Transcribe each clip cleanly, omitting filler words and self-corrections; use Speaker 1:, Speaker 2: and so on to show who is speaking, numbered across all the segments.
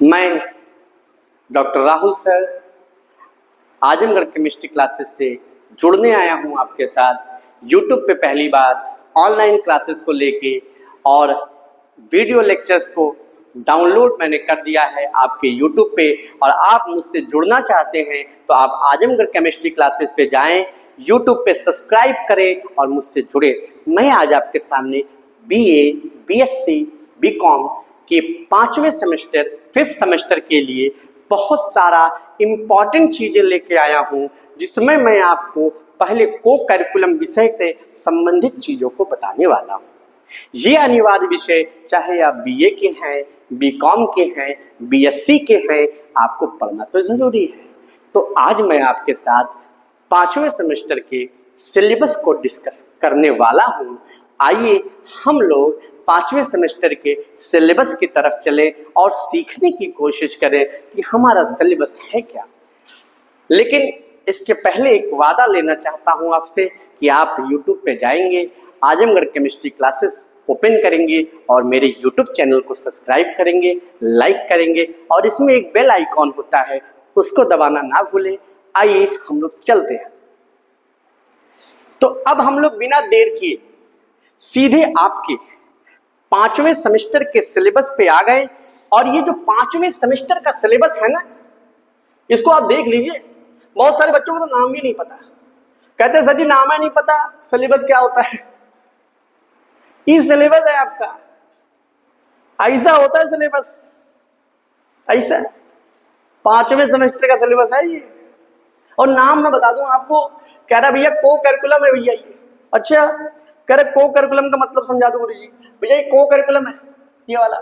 Speaker 1: मैं doctor Rahul sir Azamgarh chemistry classes से जुड़ने आया हूं आपके साथ यूट्यूब पे पहली बार ऑनलाइन क्लासेस को लेके, और वीडियो लेक्चर्स को डाउनलोड मैंने कर दिया है आपके यूट्यूब पे। और आप मुझसे जुड़ना चाहते हैं तो आप आजमगढ़ केमिस्ट्री क्लासेस पे जाएं, यूट्यूब पे सब्सक्राइब करें और मुझसे जुड़े। मैं आज आपके सामने बीए, बीएससी, बीकॉम के 5वें सेमेस्टर 5th सेमेस्टर के लिए बहुत सारा इम्पॉर्टेंट चीज़ें लेके आया हूँ, जिसमें मैं आपको पहले को करिकुलम विषय से संबंधित चीज़ों को बताने वाला हूँ। ये अनिवार्य विषय चाहे आप बीए के हैं, बीकॉम के हैं, बीएससी के हैं, आपको पढ़ना तो ज़रूरी है। तो आज मैं आपके साथ 5वें सेमेस्टर के सिलेबस को डिस्कस करने वाला हूँ। आइए हम लोग 5वें सेमेस्टर के सिलेबस की तरफ चलें और सीखने की कोशिश करें कि हमारा सिलेबस है क्या। लेकिन इसके पहले एक वादा लेना चाहता हूं आपसे कि आप YouTube पे जाएंगे, आजमगढ़ केमिस्ट्री क्लासेस ओपन करेंगे और मेरे YouTube चैनल को सब्सक्राइब करेंगे, लाइक करेंगे, और इसमें एक बेल आइकॉन होता है उसको दबाना ना भूलें। आइए हम लोग चलते हैं। तो अब हम लोग बिना देर किए सीधे आपके 5वें सेमेस्टर के सिलेबस पे आ गए। और ये जो 5वें सेमेस्टर का सिलेबस है ना, इसको आप देख लीजिए। बहुत सारे बच्चों को तो नाम भी नहीं पता, कहते हैं सर जी नाम ही नहीं पता सिलेबस क्या होता है। ये सिलेबस है आपका, ऐसा होता है सिलेबस, ऐसा 5वें सेमेस्टर का सिलेबस है ये। और नाम मैं बता दूं आपको, कह रहा भैया को करिकुलम है भैया ये। अच्छा, कह रहे को करिकुलम का मतलब समझा दो गुरु जी। भैया ये को करिकुलम है ये वाला।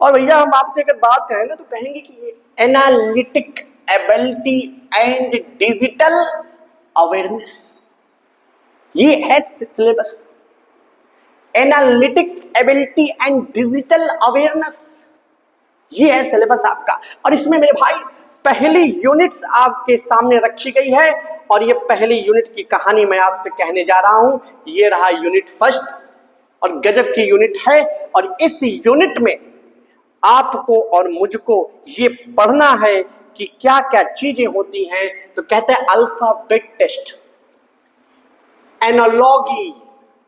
Speaker 1: और भैया हम आपसे अगर बात करें ना तो कहेंगे कि ये analytic ability and digital awareness, ये है syllabus. Analytic ability and digital awareness, ये है सिलेबस आपका। और इसमें मेरे भाई पहली यूनिट्स आपके सामने रखी गई है, और ये पहली यूनिट की कहानी मैं आपसे कहने जा रहा हूं। ये रहा यूनिट फर्स्ट, और गजब की यूनिट है। और इस यूनिट में आपको और मुझको ये पढ़ना है कि क्या क्या चीजें होती हैं। तो कहते हैं alphabet test, analogy,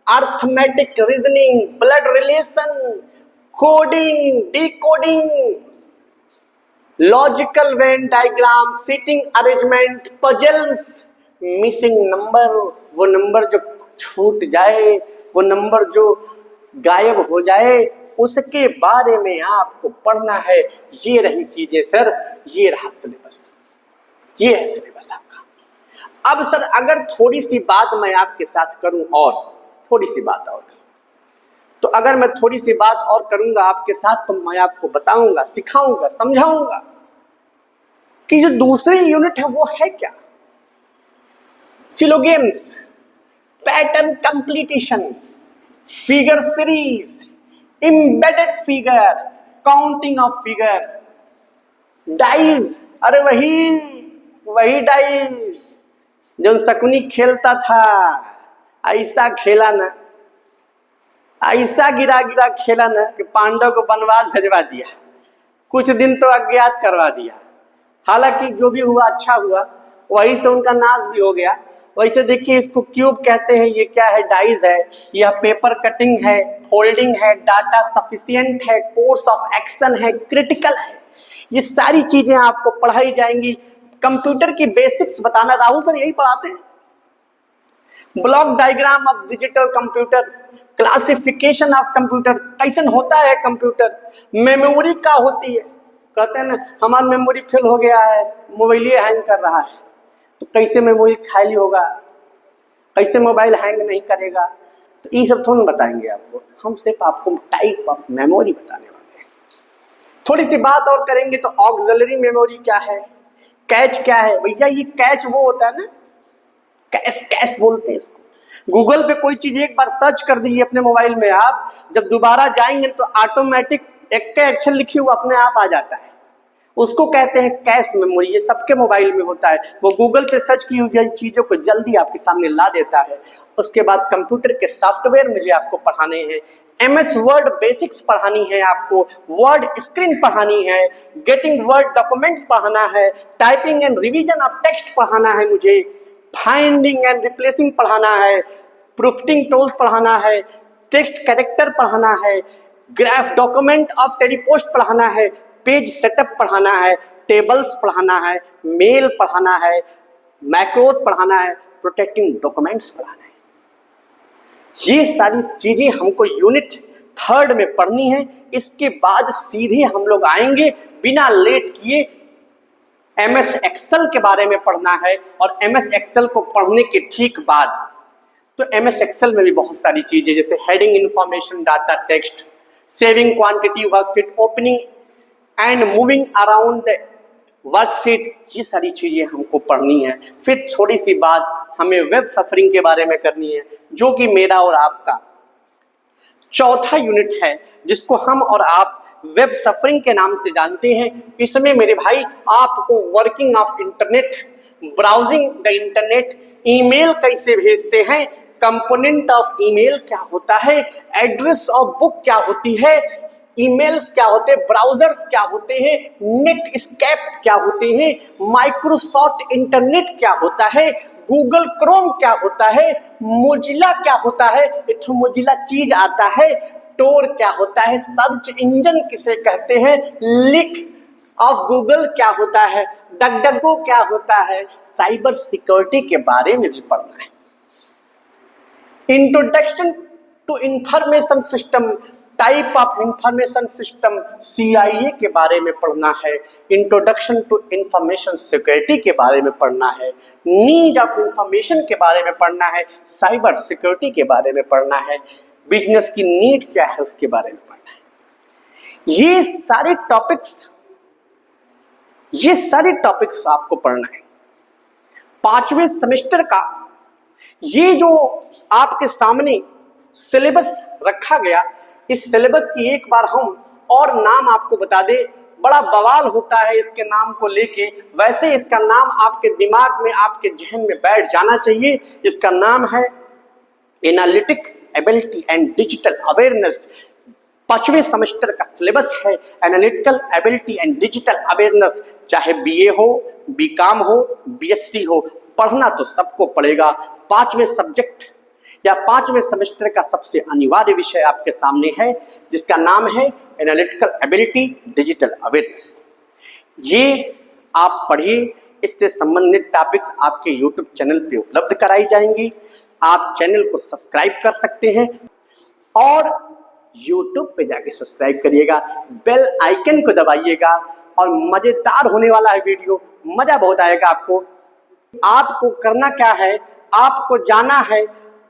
Speaker 1: arithmetic reasoning, blood relation, coding, decoding, logical Venn diagram, seating arrangement, puzzles, missing number, वो नंबर जो छूट जाए, वो नंबर जो गायब हो जाए, उसके बारे में आपको पढ़ना है। ये रही चीजें सर, ये रहा सिलेबस, ये है सिलेबस आपका। अब सर अगर थोड़ी सी बात मैं आपके साथ करूं, और थोड़ी सी बात और, तो अगर मैं थोड़ी सी बात और करूंगा आपके साथ, तो मैं आपको बताऊंगा, सिखाऊंगा, समझाऊंगा कि जो दूसरी यूनिट है वो है क्या। Syllogisms, pattern completion, figure series, embedded figure, counting of figure, dice, अरे वही डाइज जो शकुनी खेलता था, ऐसा खेला ना, ऐसा गिरा गिरा खेला ना कि पांडव को वनवास भिजवा दिया, कुछ दिन तो अज्ञात करवा दिया। हालांकि जो भी हुआ अच्छा हुआ, वहीं से उनका नाश भी हो गया। वैसे देखिए, इसको क्यूब कहते हैं, ये क्या है, डाइज है, यह पेपर कटिंग है, फोल्डिंग है, डाटा सफिशिएंट है, कोर्स ऑफ एक्शन है, क्रिटिकल है। ये सारी चीजें आपको पढ़ाई जाएंगी। कंप्यूटर की बेसिक्स बताना राहुल सर यही पढ़ाते हैं। Block diagram of digital computer, classification of computer, कैसन होता है कंप्यूटर, मेमोरी का होती है। कहते हैं ना हमारा मेमोरी फेल हो गया है, मोबाइल हैंग कर रहा है, तो कैसे मेमोरी खाली होगा, कैसे मोबाइल हैंग नहीं करेगा, तो ये सब थोड़ा बताएंगे आपको। हम सिर्फ आपको टाइप ऑफ मेमोरी बताने वाले हैं। थोड़ी सी बात और करेंगे तो ऑक्सिलरी मेमोरी क्या है, कैच क्या है। भैया ये कैच वो होता है ना, कैश बोलते हैं इसको। गूगल पे कोई चीज एक बार सर्च कर दीजिए अपने मोबाइल में, आप जब दोबारा जाएंगे तो ऑटोमेटिक एक का एक्शन लिखी हुआ अपने आप आ जाता है। उसको कहते हैं कैश मेमोरी। ये सबके मोबाइल में होता है। वो गूगल पे सर्च की हुई चीजों को जल्दी आपके सामने ला देता है। उसके बाद कंप्यूटर के सॉफ्टवेयर मुझे आपको पढ़ाने हैं। MS वर्ड बेसिक्स पढ़ानी है आपको, वर्ड स्क्रीन पढ़ानी है, गेटिंग वर्ड डॉक्यूमेंट्स पढ़ाना है, typing and revision of text पढ़ाना है मुझे, फाइंडिंग एंड रिप्लेसिंग पढ़ाना है, प्रूफिंग टूल्स पढ़ाना है, टेक्स्ट कैरेक्टर पढ़ाना है, ग्राफ डॉक्यूमेंट ऑफ टेलीपोस्ट पढ़ाना है, पेज सेटअप पढ़ाना है, टेबल्स पढ़ाना है, मेल पढ़ाना है, मैक्रोस पढ़ाना है, प्रोटेक्टिंग डॉक्यूमेंट्स पढ़ाना है। ये सारी चीजें हमको यूनिट 3 में पढ़नी है। इसके बाद सीधे हम लोग आएंगे बिना लेट किए MS एक्सेल के बारे में पढ़ना है। और MS एक्सेल को पढ़ने के ठीक बाद तो MS एक्सेल में भी बहुत सारी चीजें जैसे heading information, data, text, saving quantity, worksheet, opening and moving around the worksheet, ये सारी चीजें हमको पढ़नी है। फिर थोड़ी सी बात हमें वेब सफरिंग के बारे में करनी है, जो कि मेरा और आपका चौथा यूनिट है, जिसको हम और आप वेब सफरिंग के नाम से जानते हैं। इसमें मेरे भाई आपको working of internet, browsing the internet, email कैसे भेजते हैं, कंपोनेंट ऑफ ईमेल क्या होता है, एड्रेस ऑफ बुक क्या होती है, ईमेल्स क्या होते हैं, ब्राउजर्स क्या होते हैं, नेटस्केप क्या होते हैं, माइक्रोसॉफ्ट इंटरनेट क्या होता है, गूगल क्रोम क्या होता है, मोजिला क्या होता है, एक मोजिला चीज आता है, टोर क्या होता है, सर्च इंजन किसे कहते हैं, लिंक ऑफ गूगल क्या होता है, डगडगो क्या होता है, साइबर सिक्योरिटी के बारे में भी पढ़ना है। Introduction to information system, type of information system, CIA के बारे में पढ़ना है। इंट्रोडक्शन टू इंफॉर्मेशन सिक्योरिटी के बारे में पढ़ना है। नीड ऑफ इंफॉर्मेशन के बारे में पढ़ना है। साइबर सिक्योरिटी के बारे में पढ़ना है। बिजनेस की नीड क्या है उसके बारे में पढ़ना है। ये सारे टॉपिक्स आपको पढ़ना है। 5वें सेमेस्टर का ये जो आपके सामने सिलेबस रखा गया, इस सिलेबस की एक बार हम और नाम आपको बता दे। बड़ा बवाल होता है इसके नाम को लेके, वैसे इसका नाम आपके दिमाग में, आपके जहन में बैठ जाना चाहिए। इसका नाम है analytic ability and digital awareness. 5वें सेमेस्टर का सिलेबस है analytical ability and digital awareness. चाहे BA हो, BCom हो, BSc हो, पढ़ना तो सबको पड़ेगा। 5वें सब्जेक्ट या 5वें सेमेस्टर का सबसे अनिवार्य विषय आपके सामने है, जिसका नाम है एनालिटिकल एबिलिटी डिजिटल अवेयरनेस। ये आप पढ़िए। इससे संबंधित टॉपिक्स आपके YouTube चैनल पे उपलब्ध कराई जाएंगी। आप चैनल को सब्सक्राइब कर सकते हैं और YouTube पे जाके सब्सक्राइब करिएगा, बेल आइकन को दबाइएगा और मजेदार होने वाला है वीडियो, मजा बहुत आएगा आपको। आपको करना क्या है, आपको जाना है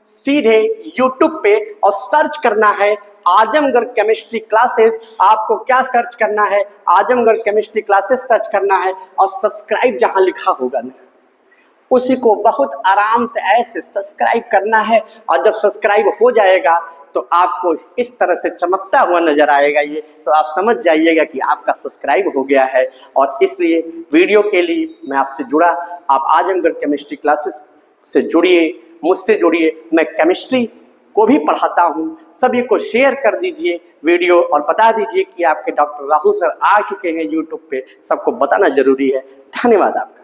Speaker 1: सीधे YouTube पे और सर्च करना है आजमगढ़ केमिस्ट्री क्लासेस। आपको क्या सर्च करना है, आजमगढ़ केमिस्ट्री क्लासेस सर्च करना है और सब्सक्राइब जहां लिखा होगा ना, उसी को बहुत आराम से ऐसे सब्सक्राइब करना है। और जब सब्सक्राइब हो जाएगा तो आपको इस तरह से चमकता हुआ नजर आएगा ये, तो आप समझ जाइएगा कि आपका सब्सक्राइब हो गया है। और इसलिए वीडियो के लिए मैं आपसे जुड़ा, आप आजमगढ़ केमिस्ट्री क्लासेस से जुड़िए, मुझसे जुड़िए। मैं केमिस्ट्री को भी पढ़ाता हूँ। सभी को शेयर कर दीजिए वीडियो और बता दीजिए कि आपके डॉक्टर राहुल सर आ चुके हैं YouTube पे। सबको बताना जरूरी है। धन्यवाद आपका।